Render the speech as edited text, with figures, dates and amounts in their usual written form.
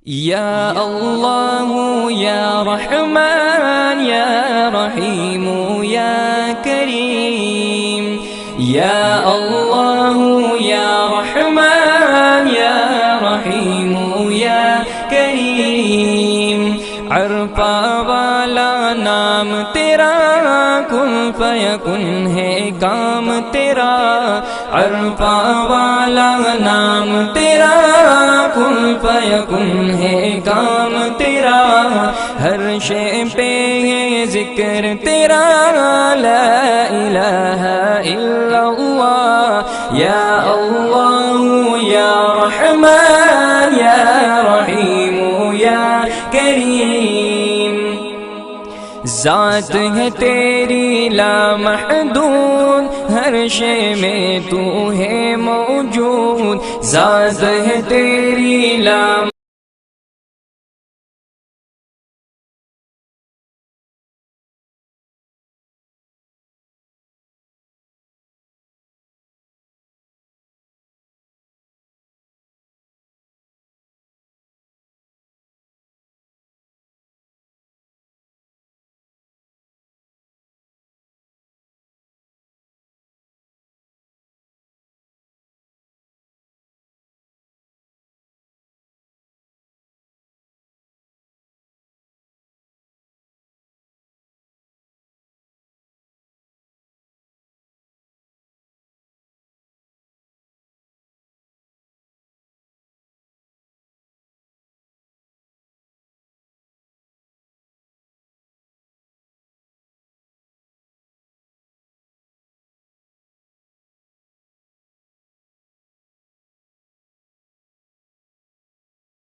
یا اللہ یا رحمان یا رحیم یا کریم، یا اللہ یا رحمان یا رحیم یا کریم، عرفہ والا نام تیرا، کن فیکن ہے کام تیرا، عرفہ والا نام تیرا، کن فیکن ہے کام تیرا، ہر شے پہ ہے ذکر تیرا، لا الہ الا اللہ، یا اللہ یا رحمان یا رحیم یا کریم، ذات ہے تیری لامحدود، ہر شے میں تو ہے موجود، ذات ہے تیری